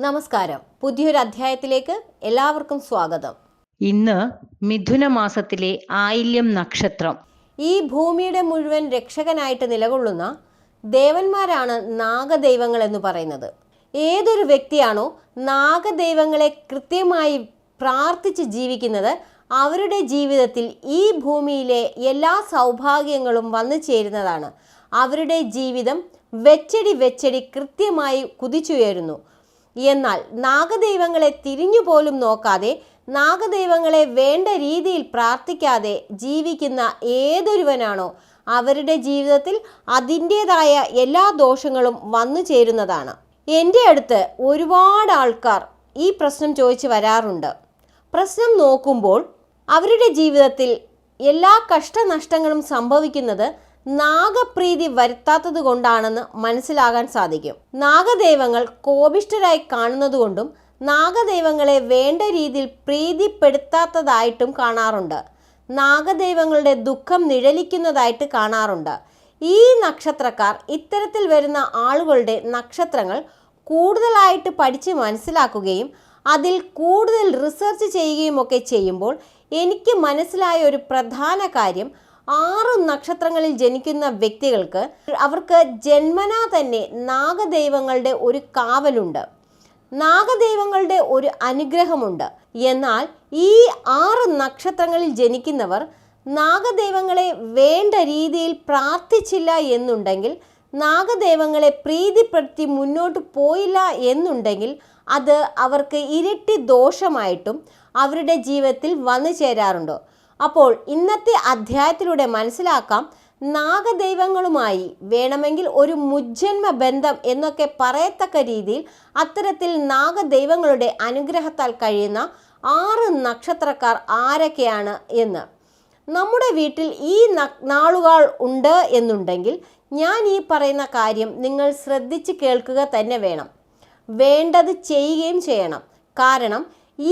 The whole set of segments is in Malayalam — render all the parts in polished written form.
നമസ്കാരം. പുതിയൊരു അധ്യായത്തിലേക്ക് എല്ലാവർക്കും സ്വാഗതം. ഇന്ന് മിഥുന മാസത്തിലെ ആയില്യം നക്ഷത്രം. ഈ ഭൂമിയുടെ മുഴുവൻ രക്ഷകനായിട്ട് നിലകൊള്ളുന്ന ദേവന്മാരാണ് നാഗദൈവങ്ങൾ എന്ന് പറയുന്നത്. ഏതൊരു വ്യക്തിയാണോ നാഗദൈവങ്ങളെ കൃത്യമായി പ്രാർത്ഥിച്ച് ജീവിക്കുന്നത്, അവരുടെ ജീവിതത്തിൽ ഈ ഭൂമിയിലെ എല്ലാ സൗഭാഗ്യങ്ങളും വന്നു ചേരുന്നതാണ്. അവരുടെ ജീവിതം വെച്ചടി കൃത്യമായി കുതിച്ചുയരുന്നു. എന്നാൽ നാഗദൈവങ്ങളെ തിരിഞ്ഞുപോലും നോക്കാതെ, നാഗദൈവങ്ങളെ വേണ്ട രീതിയിൽ പ്രാർത്ഥിക്കാതെ ജീവിക്കുന്ന ഏതൊരുവനാണോ അവരുടെ ജീവിതത്തിൽ അതിൻ്റേതായ എല്ലാ ദോഷങ്ങളും വന്നു ചേരുന്നതാണ്. എൻ്റെ അടുത്ത് ഒരുപാട് ആൾക്കാർ ഈ പ്രശ്നം ചോദിച്ച് വരാറുണ്ട്. പ്രശ്നം നോക്കുമ്പോൾ അവരുടെ ജീവിതത്തിൽ എല്ലാ കഷ്ടനഷ്ടങ്ങളും സംഭവിക്കുന്നത് നാഗപ്രീതി വരുത്താത്തത് കൊണ്ടാണെന്ന് മനസ്സിലാകാൻ സാധിക്കും. നാഗദൈവങ്ങൾ കോപിഷ്ഠരായി കാണുന്നതുകൊണ്ടും നാഗദൈവങ്ങളെ വേണ്ട രീതിയിൽ പ്രീതിപ്പെടുത്താത്തതായിട്ടും കാണാറുണ്ട്. നാഗദൈവങ്ങളുടെ ദുഃഖം നിഴലിക്കുന്നതായിട്ട് കാണാറുണ്ട്. ഈ നക്ഷത്രക്കാർ ഇത്തരത്തിൽ വരുന്ന ആളുകളുടെ നക്ഷത്രങ്ങൾ കൂടുതലായിട്ട് പഠിച്ച് മനസ്സിലാക്കുകയും അതിൽ കൂടുതൽ റിസർച്ച് ചെയ്യുകയും ഒക്കെ ചെയ്യുമ്പോൾ എനിക്ക് മനസ്സിലായ ഒരു പ്രധാന കാര്യം, 6 നക്ഷത്രങ്ങളിൽ ജനിക്കുന്ന വ്യക്തികൾക്ക് അവർക്ക് ജന്മനാ തന്നെ നാഗദൈവങ്ങളുടെ ഒരു കാവലുണ്ട്, നാഗദൈവങ്ങളുടെ ഒരു അനുഗ്രഹമുണ്ട്. എന്നാൽ ഈ 6 നക്ഷത്രങ്ങളിൽ ജനിക്കുന്നവർ നാഗദൈവങ്ങളെ വേണ്ട രീതിയിൽ പ്രാർത്ഥിച്ചില്ല എന്നുണ്ടെങ്കിൽ, നാഗദൈവങ്ങളെ പ്രീതിപ്പെടുത്തി മുന്നോട്ട് പോയില്ല എന്നുണ്ടെങ്കിൽ അത് അവർക്ക് ഇരട്ടി ദോഷമായിട്ടും അവരുടെ ജീവിതത്തിൽ വന്നു ചേരാറുണ്ട്. അപ്പോൾ ഇന്നത്തെ അധ്യായത്തിലൂടെ മനസ്സിലാക്കാം, നാഗദൈവങ്ങളുമായി വേണമെങ്കിൽ ഒരു മുജ്ജന്മ ബന്ധം എന്നൊക്കെ പറയത്തക്ക രീതിയിൽ അത്തരത്തിൽ നാഗദൈവങ്ങളുടെ അനുഗ്രഹത്താൽ കഴിയുന്ന 6 നക്ഷത്രക്കാർ ആരൊക്കെയാണ് എന്ന്. നമ്മുടെ വീട്ടിൽ ഈ നാളുകൾ ഉണ്ട് എന്നുണ്ടെങ്കിൽ ഞാൻ ഈ പറയുന്ന കാര്യം നിങ്ങൾ ശ്രദ്ധിച്ച് കേൾക്കുക തന്നെ വേണം, വേണ്ടത് ചെയ്യുകയും ചെയ്യണം. കാരണം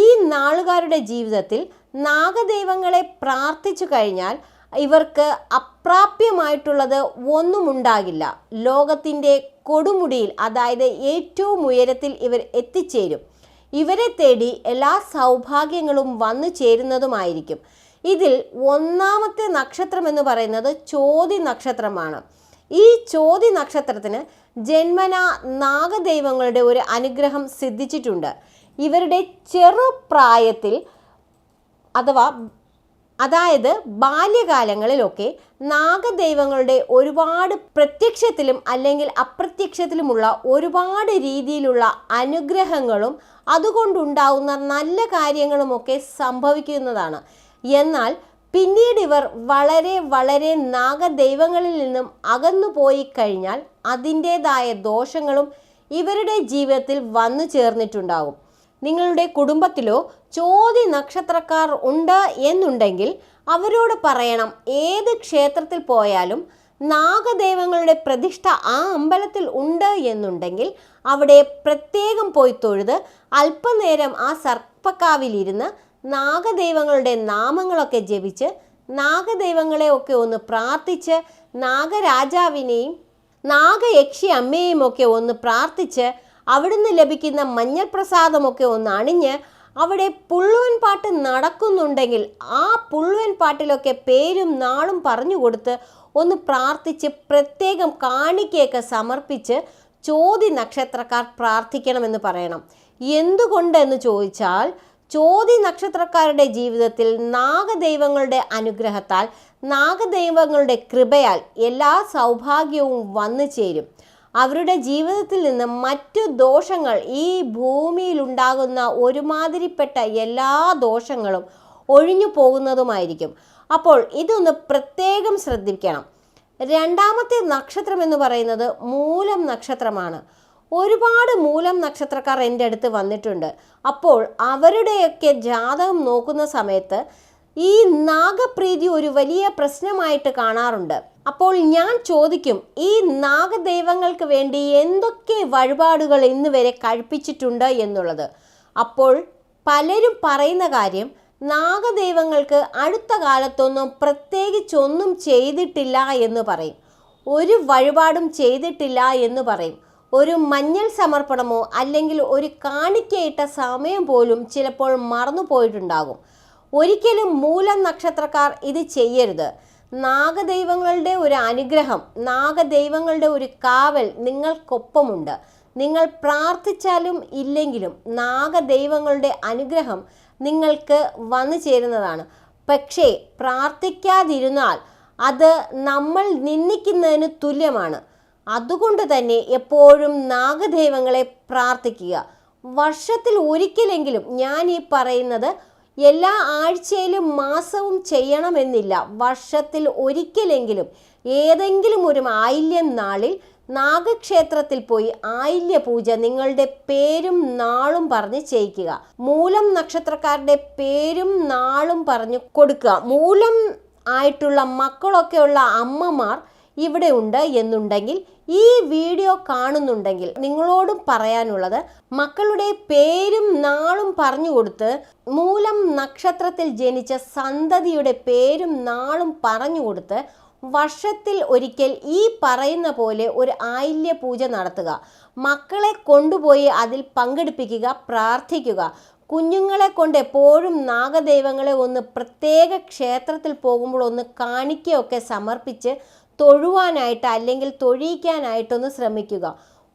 ഈ നാളുകാരുടെ ജീവിതത്തിൽ നാഗദൈവങ്ങളെ പ്രാർത്ഥിച്ചു കഴിഞ്ഞാൽ ഇവർക്ക് അപ്രാപ്യമായിട്ടുള്ളത് ഒന്നും ഉണ്ടാകില്ല. ലോകത്തിൻ്റെ കൊടുമുടിയിൽ, അതായത് ഏറ്റവും ഉയരത്തിൽ ഇവർ എത്തിച്ചേരും. ഇവരെ തേടി എല്ലാ സൗഭാഗ്യങ്ങളും വന്നു ചേരുന്നതുമായിരിക്കും. ഇതിൽ ഒന്നാമത്തെ നക്ഷത്രം എന്ന് പറയുന്നത് ചോതി നക്ഷത്രമാണ്. ഈ ചോതി നക്ഷത്രത്തിന് ജന്മന നാഗദൈവങ്ങളുടെ ഒരു അനുഗ്രഹം സിദ്ധിച്ചിട്ടുണ്ട്. ഇവരുടെ ചെറുപ്രായത്തിൽ അതായത് ബാല്യകാലങ്ങളിലൊക്കെ നാഗദൈവങ്ങളുടെ ഒരുപാട് പ്രത്യക്ഷത്തിലും അല്ലെങ്കിൽ അപ്രത്യക്ഷത്തിലുമുള്ള ഒരുപാട് രീതിയിലുള്ള അനുഗ്രഹങ്ങളും അതുകൊണ്ടുണ്ടാവുന്ന നല്ല കാര്യങ്ങളുമൊക്കെ സംഭവിക്കുന്നതാണ്. എന്നാൽ പിന്നീട് ഇവർ വളരെ നാഗദൈവങ്ങളിൽ നിന്നും അകന്നു പോയി കഴിഞ്ഞാൽ അതിൻ്റേതായ ദോഷങ്ങളും ഇവരുടെ ജീവിതത്തിൽ വന്നു ചേർന്നിട്ടുണ്ടാകും. നിങ്ങളുടെ കുടുംബത്തിലോ ചോതി നക്ഷത്രക്കാർ ഉണ്ട് എന്നുണ്ടെങ്കിൽ അവരോട് പറയണം, ഏത് ക്ഷേത്രത്തിൽ പോയാലും നാഗദൈവങ്ങളുടെ പ്രതിഷ്ഠ ആ അമ്പലത്തിൽ ഉണ്ട് എന്നുണ്ടെങ്കിൽ അവിടെ പ്രത്യേകം പോയി തൊഴുത് അല്പനേരം ആ സർപ്പക്കാവിലിരുന്ന് നാഗദൈവങ്ങളുടെ നാമങ്ങളൊക്കെ ജപിച്ച് നാഗദൈവങ്ങളെ ഒക്കെ ഒന്ന് പ്രാർത്ഥിച്ച് നാഗരാജാവിനെയും നാഗയക്ഷി അമ്മയെയും ഒക്കെ ഒന്ന് പ്രാർത്ഥിച്ച് അവിടുന്ന് ലഭിക്കുന്ന മഞ്ഞൾ പ്രസാദമൊക്കെ ഒന്ന് അണിഞ്ഞ് അവിടെ പുള്ളുവൻ പാട്ട് നടക്കുന്നുണ്ടെങ്കിൽ ആ പുള്ളുവൻ പാട്ടിലൊക്കെ പേരും നാളും പറഞ്ഞു കൊടുത്ത് ഒന്ന് പ്രാർത്ഥിച്ച് പ്രത്യേകം കാണിക്കയൊക്കെ സമർപ്പിച്ച് ചോതി നക്ഷത്രക്കാർ പ്രാർത്ഥിക്കണമെന്ന് പറയണം. എന്തുകൊണ്ടെന്ന് ചോദിച്ചാൽ, ചോതി നക്ഷത്രക്കാരുടെ ജീവിതത്തിൽ നാഗദൈവങ്ങളുടെ അനുഗ്രഹത്താൽ, നാഗദൈവങ്ങളുടെ കൃപയാൽ എല്ലാ സൗഭാഗ്യവും വന്നു ചേരും. അവരുടെ ജീവിതത്തിൽ നിന്ന് മറ്റു ദോഷങ്ങൾ, ഈ ഭൂമിയിലുണ്ടാകുന്ന ഒരുമാതിരിപ്പെട്ട എല്ലാ ദോഷങ്ങളും ഒഴിഞ്ഞു പോകുന്നതുമായിരിക്കും. അപ്പോൾ ഇതൊന്ന് പ്രത്യേകം ശ്രദ്ധിക്കണം. രണ്ടാമത്തെ നക്ഷത്രം എന്ന് പറയുന്നത് മൂലം നക്ഷത്രമാണ്. ഒരുപാട് മൂലം നക്ഷത്രക്കാർ എൻ്റെ അടുത്ത് വന്നിട്ടുണ്ട്. അപ്പോൾ അവരുടെയൊക്കെ ജാതകം നോക്കുന്ന സമയത്ത് ഈ നാഗപ്രീതി ഒരു വലിയ പ്രശ്നമായിട്ട് കാണാറുണ്ട്. അപ്പോൾ ഞാൻ ചോദിക്കും, ഈ നാഗദൈവങ്ങൾക്ക് വേണ്ടി എന്തൊക്കെ വഴിപാടുകൾ ഇന്ന് വരെ കഴിപ്പിച്ചിട്ടുണ്ട് എന്നുള്ളത്. അപ്പോൾ പലരും പറയുന്ന കാര്യം, നാഗദൈവങ്ങൾക്ക് അടുത്ത കാലത്തൊന്നും പ്രത്യേകിച്ചൊന്നും ചെയ്തിട്ടില്ല എന്ന് പറയും. ഒരു വഴിപാടും ചെയ്തിട്ടില്ല എന്ന് പറയും. ഒരു മഞ്ഞൾ സമർപ്പണമോ അല്ലെങ്കിൽ ഒരു കാണിക്കയിട്ട സമയം പോലും ചിലപ്പോൾ മറന്നു പോയിട്ടുണ്ടാകും. ഒരിക്കലും മൂലം നക്ഷത്രക്കാർ ഇത് ചെയ്യരുത്. നാഗദൈവങ്ങളുടെ ഒരു അനുഗ്രഹം, നാഗദൈവങ്ങളുടെ ഒരു കാവൽ നിങ്ങൾക്കൊപ്പമുണ്ട്. നിങ്ങൾ പ്രാർത്ഥിച്ചാലും ഇല്ലെങ്കിലും നാഗദൈവങ്ങളുടെ അനുഗ്രഹം നിങ്ങൾക്ക് വന്നു ചേരുന്നതാണ്. പക്ഷേ പ്രാർത്ഥിക്കാതിരുന്നാൽ അത് നമ്മൾ നിന്ദിക്കുന്നതിന് തുല്യമാണ്. അതുകൊണ്ട് തന്നെ എപ്പോഴും നാഗദൈവങ്ങളെ പ്രാർത്ഥിക്കുക. വർഷത്തിൽ ഒരിക്കലെങ്കിലും, ഞാൻ ഈ പറയുന്നത് എല്ലാ ആഴ്ചയിലും മാസവും ചെയ്യണമെന്നില്ല, വർഷത്തിൽ ഒരിക്കലെങ്കിലും ഏതെങ്കിലും ഒരു ആയില്യം നാളിൽ നാഗക്ഷേത്രത്തിൽ പോയി ആയില്യ പൂജ നിങ്ങളുടെ പേരും നാളും പറഞ്ഞ് ചെയ്യിക്കുക. മൂലം നക്ഷത്രക്കാരുടെ പേരും നാളും പറഞ്ഞു കൊടുക്കുക. മൂലം ആയിട്ടുള്ള മക്കളൊക്കെയുള്ള അമ്മമാർ ഇവിടെ ഉണ്ട് എന്നുണ്ടെങ്കിൽ, ഈ വീഡിയോ കാണുന്നുണ്ടെങ്കിൽ നിങ്ങളോടും പറയാനുള്ളത്, മക്കളുടെ പേരും നാളും പറഞ്ഞു കൊടുത്ത് മൂലം നക്ഷത്രത്തിൽ ജനിച്ച സന്തതിയുടെ പേരും നാളും പറഞ്ഞു കൊടുത്ത് വർഷത്തിൽ ഒരിക്കൽ ഈ പറയുന്ന പോലെ ഒരു ആയില്യ പൂജ നടത്തുക. മക്കളെ കൊണ്ടുപോയി അതിൽ പങ്കെടുപ്പിക്കുക, പ്രാർത്ഥിക്കുക. കുഞ്ഞുങ്ങളെ കൊണ്ട് എപ്പോഴും നാഗദൈവങ്ങളെ ഒന്ന് പ്രത്യേക ക്ഷേത്രത്തിൽ പോകുമ്പോൾ ഒന്ന് കാണിക്കുകയൊക്കെ സമർപ്പിച്ച് തൊഴുവാനായിട്ട് അല്ലെങ്കിൽ തൊഴിയിക്കാനായിട്ടൊന്ന് ശ്രമിക്കുക.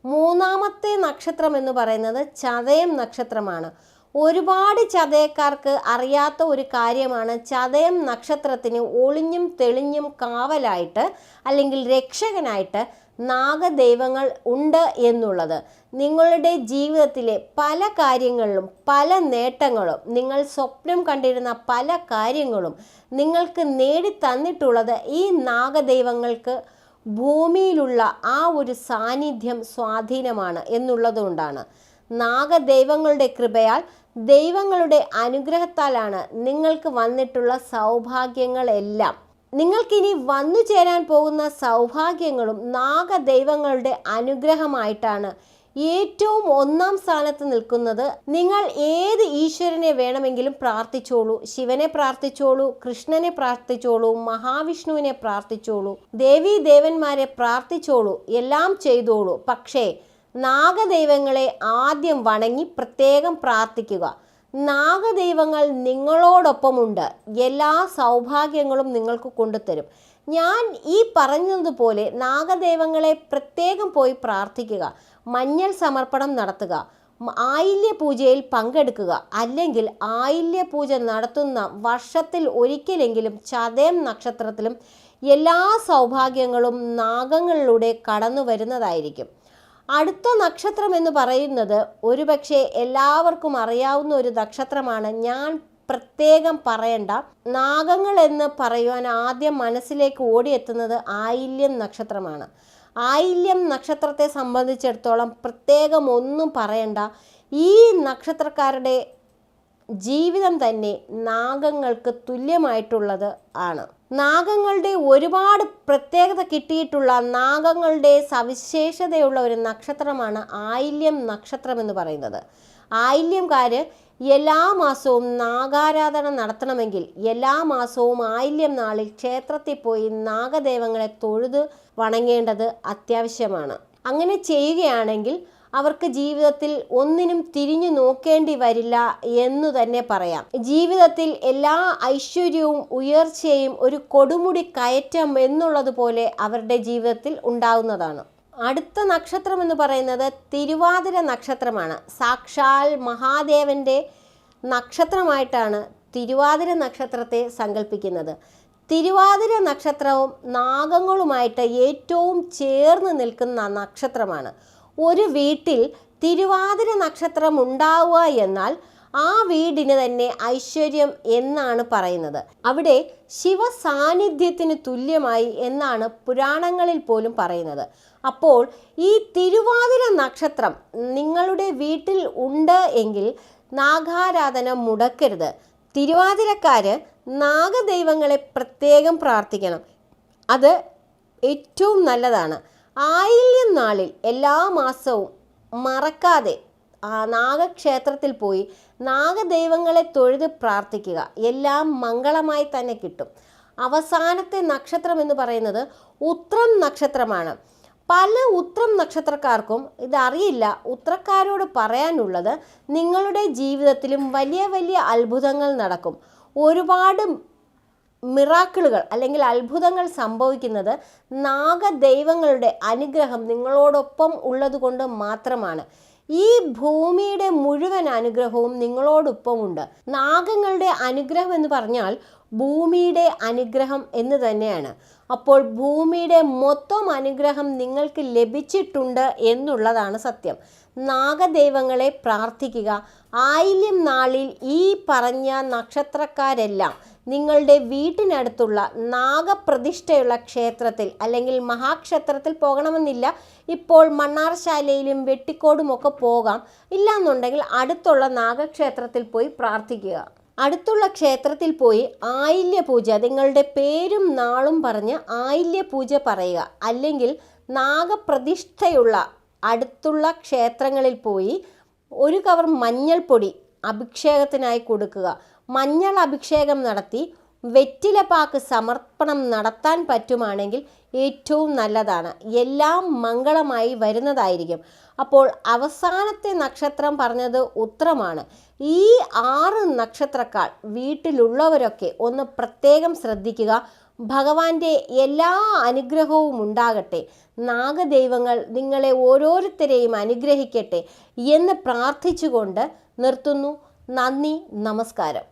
മൂന്നാമത്തെ നക്ഷത്രം എന്ന് പറയുന്നത് ചതയം നക്ഷത്രമാണ്. ഒരുപാട് ചതയക്കാർക്ക് അറിയാത്ത ഒരു കാര്യമാണ് ചതയം നക്ഷത്രത്തിന് ഒളിഞ്ഞും തെളിഞ്ഞും കാവലായിട്ട് അല്ലെങ്കിൽ രക്ഷകനായിട്ട് നാഗദൈവങ്ങൾ ഉണ്ട് എന്നുള്ളത്. നിങ്ങളുടെ ജീവിതത്തിലെ പല കാര്യങ്ങളിലും പല നേട്ടങ്ങളും, നിങ്ങൾ സ്വപ്നം കണ്ടിരുന്ന പല കാര്യങ്ങളും നിങ്ങൾക്ക് നേടിത്തന്നിട്ടുള്ളത് ഈ നാഗദൈവങ്ങൾക്ക് ഭൂമിയിലുള്ള ആ ഒരു സാന്നിധ്യം സ്വാധീനമാണ് എന്നുള്ളതുകൊണ്ടാണ്. നാഗദൈവങ്ങളുടെ കൃപയാൽ, ദൈവങ്ങളുടെ അനുഗ്രഹത്താലാണ് നിങ്ങൾക്ക് വന്നിട്ടുള്ള സൗഭാഗ്യങ്ങളെല്ലാം. നിങ്ങൾക്കിനി വന്നു ചേരാൻ പോകുന്ന സൗഭാഗ്യങ്ങളും നാഗദൈവങ്ങളുടെ അനുഗ്രഹമായിട്ടാണ് ഏറ്റവും ഒന്നാം സ്ഥാനത്ത് നിൽക്കുന്നത്. നിങ്ങൾ ഏത് ഈശ്വരനെ വേണമെങ്കിലും പ്രാർത്ഥിച്ചോളൂ. ശിവനെ പ്രാർത്ഥിച്ചോളൂ, കൃഷ്ണനെ പ്രാർത്ഥിച്ചോളൂ, മഹാവിഷ്ണുവിനെ പ്രാർത്ഥിച്ചോളൂ, ദേവീ ദേവന്മാരെ പ്രാർത്ഥിച്ചോളൂ, എല്ലാം ചെയ്തോളൂ. പക്ഷേ നാഗദൈവങ്ങളെ ആദ്യം വണങ്ങി പ്രത്യേകം പ്രാർത്ഥിക്കുക. നാഗദൈവങ്ങൾ നിങ്ങളോടൊപ്പമുണ്ട്. എല്ലാ സൗഭാഗ്യങ്ങളും നിങ്ങൾക്ക് കൊണ്ടുതരും. ഞാൻ ഈ പറഞ്ഞതുപോലെ നാഗദൈവങ്ങളെ പ്രത്യേകം പോയി പ്രാർത്ഥിക്കുക, മഞ്ഞൾ സമർപ്പണം നടത്തുക, ആയില്യ പൂജയിൽ പങ്കെടുക്കുക. അല്ലെങ്കിൽ ആയില്യ പൂജ നടത്തുന്ന വർഷത്തിൽ ഒരിക്കലെങ്കിലും ചതയം നക്ഷത്രത്തിലും എല്ലാ സൗഭാഗ്യങ്ങളും നാഗങ്ങളിലൂടെ കടന്നു വരുന്നതായിരിക്കും. അടുത്ത നക്ഷത്രം എന്ന് പറയുന്നത് ഒരുപക്ഷെ എല്ലാവർക്കും അറിയാവുന്ന ഒരു നക്ഷത്രമാണ്. ഞാൻ പ്രത്യേകം പറയേണ്ട, നാഗങ്ങൾ എന്ന് പറയുവാൻ ആദ്യം മനസ്സിലേക്ക് ഓടിയെത്തുന്നത് ആയില്യം നക്ഷത്രമാണ്. ആയില്യം നക്ഷത്രത്തെ സംബന്ധിച്ചിടത്തോളം പ്രത്യേകം ഒന്നും പറയണ്ട. ഈ നക്ഷത്രക്കാരുടെ ജീവിതം തന്നെ നാഗങ്ങൾക്ക് തുല്യമായിട്ടുള്ളത് ആണ്. നാഗങ്ങളുടെ ഒരുപാട് പ്രത്യേകത കിട്ടിയിട്ടുള്ള, നാഗങ്ങളുടെ സവിശേഷതയുള്ള ഒരു നക്ഷത്രമാണ് ആയില്യം നക്ഷത്രം എന്ന് പറയുന്നത്. ആയില്യംകാര് എല്ലാ മാസവും നാഗാരാധന നടത്തണമെങ്കിൽ എല്ലാ മാസവും ആയില്യം നാളിൽ ക്ഷേത്രത്തിൽ പോയി നാഗദൈവങ്ങളെ തൊഴുത് വണങ്ങേണ്ടത് അത്യാവശ്യമാണ്. അങ്ങനെ ചെയ്യുകയാണെങ്കിൽ അവർക്ക് ജീവിതത്തിൽ ഒന്നിനും തിരിഞ്ഞു നോക്കേണ്ടി വരില്ല എന്നു തന്നെ പറയാം. ജീവിതത്തിൽ എല്ലാ ഐശ്വര്യവും ഉയർച്ചയും ഒരു കൊടുമുടി കയറ്റം എന്നുള്ളതുപോലെ അവരുടെ ജീവിതത്തിൽ ഉണ്ടാകുന്നതാണ്. അടുത്ത നക്ഷത്രം എന്ന് പറയുന്നത് തിരുവാതിര നക്ഷത്രമാണ്. സാക്ഷാൽ മഹാദേവൻ്റെ നക്ഷത്രമായിട്ടാണ് തിരുവാതിര നക്ഷത്രത്തെ സങ്കല്പിക്കുന്നത്. തിരുവാതിര നക്ഷത്രവും നാഗങ്ങളുമായിട്ട് ഏറ്റവും ചേർന്ന് നിൽക്കുന്ന നക്ഷത്രമാണ്. ഒരു വീട്ടിൽ തിരുവാതിര നക്ഷത്രം ഉണ്ടാവുക എന്നാൽ ആ വീടിന് തന്നെ ഐശ്വര്യം എന്നാണ് പറയുന്നത്. അവിടെ ശിവ സാന്നിധ്യത്തിന് തുല്യമായി എന്നാണ് പുരാണങ്ങളിൽ പോലും പറയുന്നത്. അപ്പോൾ ഈ തിരുവാതിര നക്ഷത്രം നിങ്ങളുടെ വീട്ടിൽ ഉണ്ട് എങ്കിൽ നാഗാരാധന മുടക്കരുത്. തിരുവാതിരക്കാര് നാഗദൈവങ്ങളെ പ്രത്യേകം പ്രാർത്ഥിക്കണം. അത് ഏറ്റവും നല്ലതാണ്. ആയില്യം നാളിൽ എല്ലാ മാസവും മറക്കാതെ നാഗക്ഷേത്രത്തിൽ പോയി നാഗദൈവങ്ങളെ തൊഴുത് പ്രാർത്ഥിക്കുക. എല്ലാം മംഗളമായി തന്നെ കിട്ടും. അവസാനത്തെ നക്ഷത്രം എന്ന് പറയുന്നത് ഉത്രം നക്ഷത്രമാണ്. പല ഉത്രം നക്ഷത്രക്കാർക്കും ഇതറിയില്ല. ഉത്രക്കാരോട് പറയാനുള്ളത്, നിങ്ങളുടെ ജീവിതത്തിലും വലിയ വലിയ അത്ഭുതങ്ങൾ നടക്കും. ഒരുപാട് മിറാക്കിളുകൾ അല്ലെങ്കിൽ അത്ഭുതങ്ങൾ സംഭവിക്കുന്നത് നാഗദൈവങ്ങളുടെ അനുഗ്രഹം നിങ്ങളോടൊപ്പം ഉള്ളതുകൊണ്ട് മാത്രമാണ്. ഈ ഭൂമിയുടെ മുഴുവൻ അനുഗ്രഹവും നിങ്ങളോടൊപ്പമുണ്ട്. നാഗങ്ങളുടെ അനുഗ്രഹം എന്ന് പറഞ്ഞാൽ ഭൂമിയുടെ അനുഗ്രഹം എന്ന് തന്നെയാണ്. അപ്പോൾ ഭൂമിയുടെ മൊത്തം അനുഗ്രഹം നിങ്ങൾക്ക് ലഭിച്ചിട്ടുണ്ട് എന്നുള്ളതാണ് സത്യം. നാഗദൈവങ്ങളെ പ്രാർത്ഥിക്കുക. ആയില്യം നാളിൽ ഈ പറഞ്ഞ നക്ഷത്രക്കാരെല്ലാം നിങ്ങളുടെ വീട്ടിനടുത്തുള്ള നാഗപ്രതിഷ്ഠയുള്ള ക്ഷേത്രത്തിൽ അല്ലെങ്കിൽ മഹാക്ഷേത്രത്തിൽ പോകണമെന്നില്ല. ഇപ്പോൾ മണ്ണാർശാലയിലും വെട്ടിക്കോടുമൊക്കെ പോകാം. ഇല്ലാന്നുണ്ടെങ്കിൽ അടുത്തുള്ള നാഗക്ഷേത്രത്തിൽ പോയി പ്രാർത്ഥിക്കുക. അടുത്തുള്ള ക്ഷേത്രത്തിൽ പോയി ആയില്യ പൂജ, നിങ്ങളുടെ പേരും നാളും പറഞ്ഞ് ആയില്യ പൂജ പറയുക. അല്ലെങ്കിൽ നാഗപ്രതിഷ്ഠയുള്ള അടുത്തുള്ള ക്ഷേത്രങ്ങളിൽ പോയി ഒരു കവർ മഞ്ഞൾപ്പൊടി അഭിഷേകത്തിനായി കൊടുക്കുക. മഞ്ഞൾ അഭിഷേകം നടത്തി വെറ്റിലപ്പാക്ക് സമർപ്പണം നടത്താൻ പറ്റുമാണെങ്കിൽ ഏറ്റവും നല്ലതാണ്. എല്ലാം മംഗളമായി വരുന്നതായിരിക്കും. അപ്പോൾ അവസാനത്തെ നക്ഷത്രം പറഞ്ഞത് ഉത്രമാണ്. ഈ 6 നക്ഷത്രക്കാർ വീട്ടിലുള്ളവരൊക്കെ ഒന്ന് പ്രത്യേകം ശ്രദ്ധിക്കുക. ഭഗവാന്റെ എല്ലാ അനുഗ്രഹവും ഉണ്ടാകട്ടെ. നാഗദൈവങ്ങൾ നിങ്ങളെ ഓരോരുത്തരെയും അനുഗ്രഹിക്കട്ടെ എന്ന് പ്രാർത്ഥിച്ചുകൊണ്ട് നിർത്തുന്നു. നന്ദി, നമസ്കാരം.